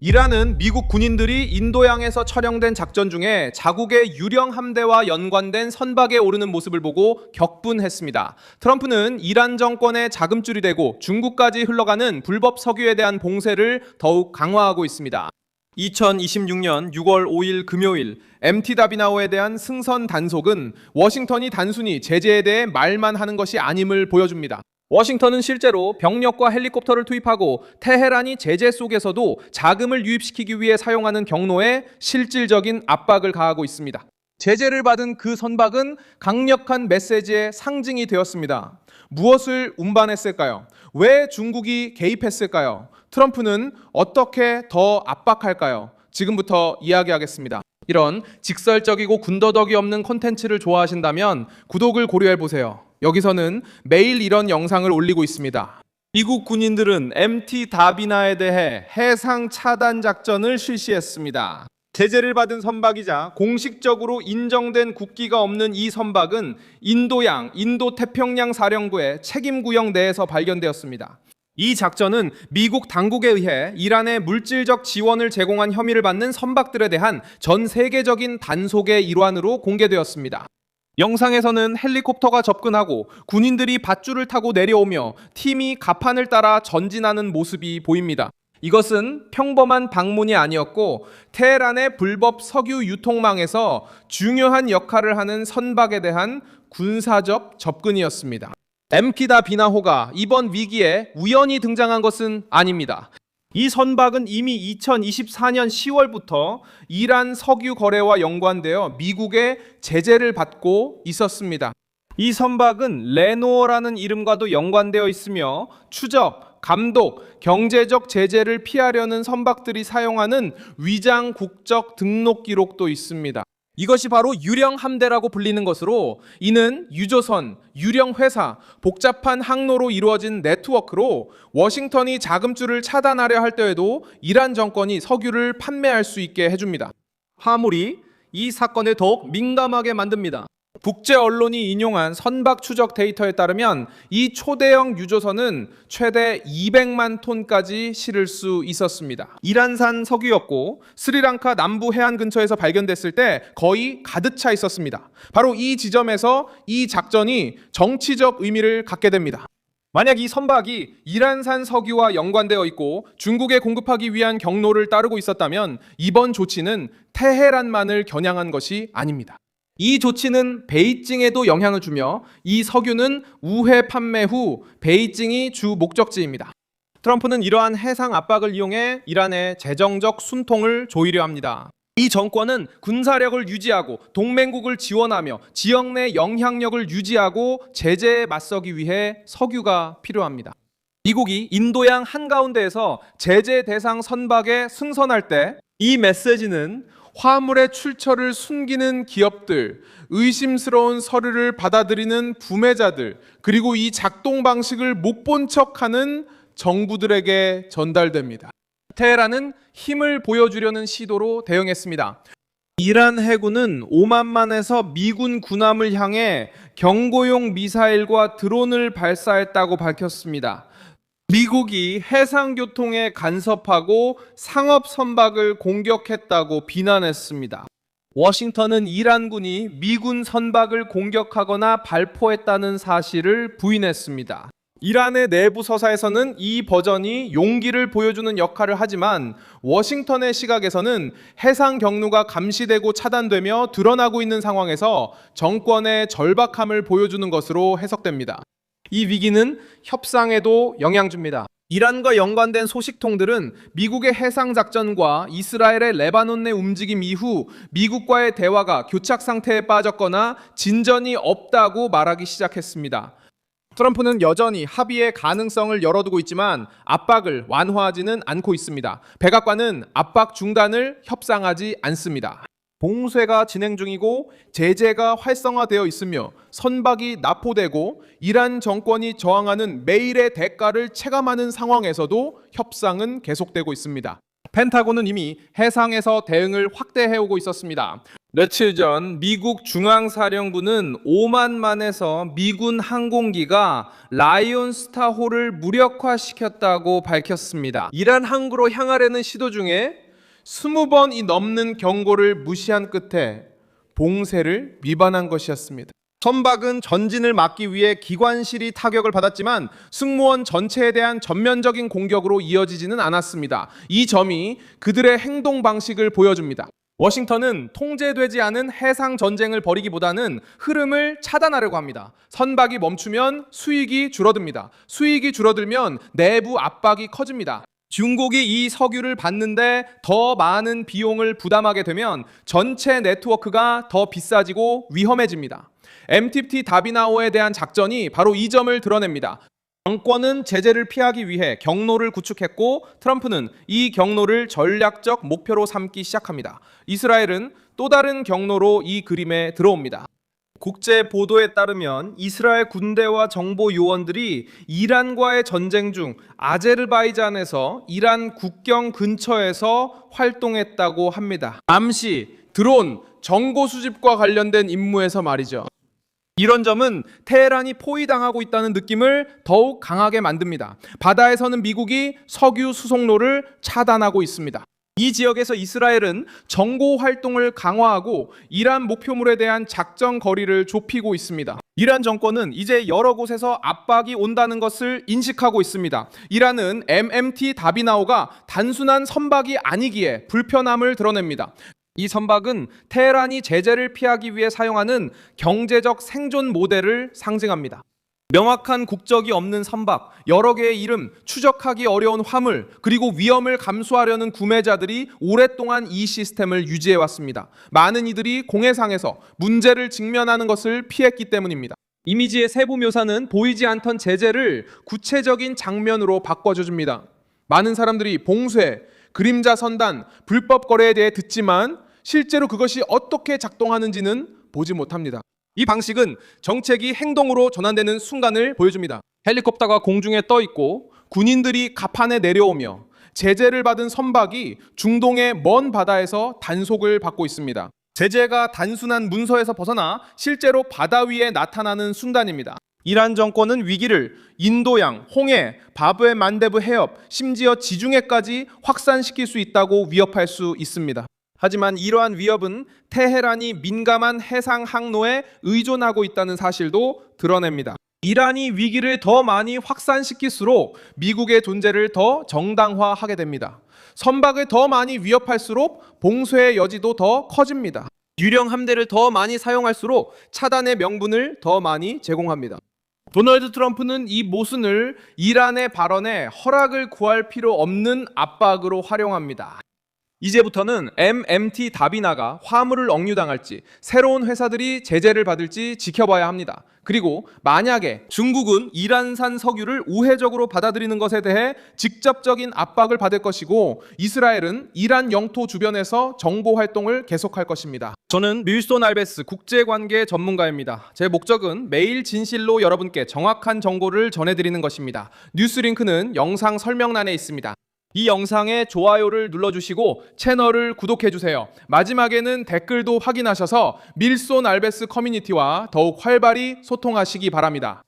이란은 미국 군인들이 인도양에서 촬영된 작전 중에 자국의 유령 함대와 연관된 선박에 오르는 모습을 보고 격분했습니다. 트럼프는 이란 정권의 자금줄이 되고 중국까지 흘러가는 불법 석유에 대한 봉쇄를 더욱 강화하고 있습니다. 2026년 6월 5일 금요일 MT 다비나오에 대한 승선 단속은 워싱턴이 단순히 제재에 대해 말만 하는 것이 아님을 보여줍니다. 워싱턴은 실제로 병력과 헬리콥터를 투입하고 테헤란이 제재 속에서도 자금을 유입시키기 위해 사용하는 경로에 실질적인 압박을 가하고 있습니다. 제재를 받은 그 선박은 강력한 메시지의 상징이 되었습니다. 무엇을 운반했을까요? 왜 중국이 개입했을까요? 트럼프는 어떻게 더 압박할까요? 지금부터 이야기하겠습니다. 이런 직설적이고 군더더기 없는 콘텐츠를 좋아하신다면 구독을 고려해보세요. 여기서는 매일 이런 영상을 올리고 있습니다. 미국 군인들은 MT 다비나에 대해 해상 차단 작전을 실시했습니다. 제재를 받은 선박이자 공식적으로 인정된 국기가 없는 이 선박은 인도양, 인도태평양 사령부의 책임 구역 내에서 발견되었습니다. 이 작전은 미국 당국에 의해 이란에 물질적 지원을 제공한 혐의를 받는 선박들에 대한 전 세계적인 단속의 일환으로 공개되었습니다. 영상에서는 헬리콥터가 접근하고 군인들이 밧줄을 타고 내려오며 팀이 갑판을 따라 전진하는 모습이 보입니다. 이것은 평범한 방문이 아니었고 테헤란의 불법 석유 유통망에서 중요한 역할을 하는 선박에 대한 군사적 접근이었습니다. MT 다비나호가 이번 위기에 우연히 등장한 것은 아닙니다. 이 선박은 이미 2024년 10월부터 이란 석유 거래와 연관되어 미국의 제재를 받고 있었습니다. 이 선박은 레노어라는 이름과도 연관되어 있으며 추적, 감독, 경제적 제재를 피하려는 선박들이 사용하는 위장 국적 등록 기록도 있습니다. 이것이 바로 유령 함대라고 불리는 것으로 이는 유조선, 유령 회사, 복잡한 항로로 이루어진 네트워크로 워싱턴이 자금줄을 차단하려 할 때에도 이란 정권이 석유를 판매할 수 있게 해줍니다. 화물이 이 사건에 더욱 민감하게 만듭니다. 국제 언론이 인용한 선박 추적 데이터에 따르면 이 초대형 유조선은 최대 200만 톤까지 실을 수 있었습니다. 이란산 석유였고 스리랑카 남부 해안 근처에서 발견됐을 때 거의 가득 차 있었습니다. 바로 이 지점에서 이 작전이 정치적 의미를 갖게 됩니다. 만약 이 선박이 이란산 석유와 연관되어 있고 중국에 공급하기 위한 경로를 따르고 있었다면 이번 조치는 테헤란만을 겨냥한 것이 아닙니다. 이 조치는 베이징에도 영향을 주며 이 석유는 우회 판매 후 베이징이 주 목적지입니다. 트럼프는 이러한 해상 압박을 이용해 이란의 재정적 순통을 조이려 합니다. 이 정권은 군사력을 유지하고 동맹국을 지원하며 지역 내 영향력을 유지하고 제재에 맞서기 위해 석유가 필요합니다. 미국이 인도양 한가운데에서 제재 대상 선박에 승선할 때 이 메시지는 화물의 출처를 숨기는 기업들, 의심스러운 서류를 받아들이는 구매자들, 그리고 이 작동 방식을 못 본 척하는 정부들에게 전달됩니다. 테헤란은 힘을 보여주려는 시도로 대응했습니다. 이란 해군은 오만만에서 미군 군함을 향해 경고용 미사일과 드론을 발사했다고 밝혔습니다. 미국이 해상교통에 간섭하고 상업 선박을 공격했다고 비난했습니다. 워싱턴은 이란군이 미군 선박을 공격하거나 발포했다는 사실을 부인했습니다. 이란의 내부 서사에서는 이 버전이 용기를 보여주는 역할을 하지만 워싱턴의 시각에서는 해상 경로가 감시되고 차단되며 드러나고 있는 상황에서 정권의 절박함을 보여주는 것으로 해석됩니다. 이 위기는 협상에도 영향 줍니다. 이란과 연관된 소식통들은 미국의 해상작전과 이스라엘의 레바논 내 움직임 이후 미국과의 대화가 교착 상태에 빠졌거나 진전이 없다고 말하기 시작했습니다. 트럼프는 여전히 합의의 가능성을 열어두고 있지만 압박을 완화하지는 않고 있습니다. 백악관은 압박 중단을 협상하지 않습니다. 봉쇄가 진행 중이고 제재가 활성화되어 있으며 선박이 납포되고 이란 정권이 저항하는 매일의 대가를 체감하는 상황에서도 협상은 계속되고 있습니다. 펜타곤은 이미 해상에서 대응을 확대해오고 있었습니다. 며칠 전 미국 중앙사령부는 오만만에서 미군 항공기가 라이온 스타호를 무력화시켰다고 밝혔습니다. 이란 항구로 향하려는 시도 중에 20번이 넘는 경고를 무시한 끝에 봉쇄를 위반한 것이었습니다. 선박은 전진을 막기 위해 기관실이 타격을 받았지만 승무원 전체에 대한 전면적인 공격으로 이어지지는 않았습니다. 이 점이 그들의 행동 방식을 보여줍니다. 워싱턴은 통제되지 않은 해상 전쟁을 벌이기보다는 흐름을 차단하려고 합니다. 선박이 멈추면 수익이 줄어듭니다. 수익이 줄어들면 내부 압박이 커집니다. 중국이 이 석유를 받는데 더 많은 비용을 부담하게 되면 전체 네트워크가 더 비싸지고 위험해집니다. MTT 다비나오에 대한 작전이 바로 이 점을 드러냅니다. 정권은 제재를 피하기 위해 경로를 구축했고 트럼프는 이 경로를 전략적 목표로 삼기 시작합니다. 이스라엘은 또 다른 경로로 이 그림에 들어옵니다. 국제 보도에 따르면 이스라엘 군대와 정보 요원들이 이란과의 전쟁 중 아제르바이잔에서 이란 국경 근처에서 활동했다고 합니다. 암시, 드론, 정보 수집과 관련된 임무에서 말이죠. 이런 점은 테헤란이 포위당하고 있다는 느낌을 더욱 강하게 만듭니다. 바다에서는 미국이 석유 수송로를 차단하고 있습니다. 이 지역에서 이스라엘은 정보 활동을 강화하고 이란 목표물에 대한 작전 거리를 좁히고 있습니다. 이란 정권은 이제 여러 곳에서 압박이 온다는 것을 인식하고 있습니다. 이란은 MMT 다비나오가 단순한 선박이 아니기에 불편함을 드러냅니다. 이 선박은 테헤란이 제재를 피하기 위해 사용하는 경제적 생존 모델을 상징합니다. 명확한 국적이 없는 선박, 여러 개의 이름, 추적하기 어려운 화물, 그리고 위험을 감수하려는 구매자들이 오랫동안 이 시스템을 유지해 왔습니다. 많은 이들이 공해상에서 문제를 직면하는 것을 피했기 때문입니다. 이미지의 세부 묘사는 보이지 않던 제재를 구체적인 장면으로 바꿔줍니다. 많은 사람들이 봉쇄, 그림자 선단, 불법 거래에 대해 듣지만 실제로 그것이 어떻게 작동하는지는 보지 못합니다. 이 방식은 정책이 행동으로 전환되는 순간을 보여줍니다. 헬리콥터가 공중에 떠 있고 군인들이 갑판에 내려오며 제재를 받은 선박이 중동의 먼 바다에서 단속을 받고 있습니다. 제재가 단순한 문서에서 벗어나 실제로 바다 위에 나타나는 순간입니다. 이란 정권은 위기를 인도양, 홍해, 바브의 만데브 해협, 심지어 지중해까지 확산시킬 수 있다고 위협할 수 있습니다. 하지만 이러한 위협은 테헤란이 민감한 해상 항로에 의존하고 있다는 사실도 드러냅니다. 이란이 위기를 더 많이 확산시킬수록 미국의 존재를 더 정당화하게 됩니다. 선박을 더 많이 위협할수록 봉쇄의 여지도 더 커집니다. 유령 함대를 더 많이 사용할수록 차단의 명분을 더 많이 제공합니다. 도널드 트럼프는 이 모순을 이란의 발언에 허락을 구할 필요 없는 압박으로 활용합니다. 이제부터는 MMT 다비나가 화물을 억류당할지 새로운 회사들이 제재를 받을지 지켜봐야 합니다. 그리고 만약에 중국은 이란산 석유를 우회적으로 받아들이는 것에 대해 직접적인 압박을 받을 것이고 이스라엘은 이란 영토 주변에서 정보 활동을 계속할 것입니다. 저는 밀손 알베스 국제관계 전문가입니다. 제 목적은 매일 진실로 여러분께 정확한 정보를 전해드리는 것입니다. 뉴스 링크는 영상 설명란에 있습니다. 이 영상에 좋아요를 눌러주시고 채널을 구독해주세요. 마지막에는 댓글도 확인하셔서 밀손 알베스 커뮤니티와 더욱 활발히 소통하시기 바랍니다.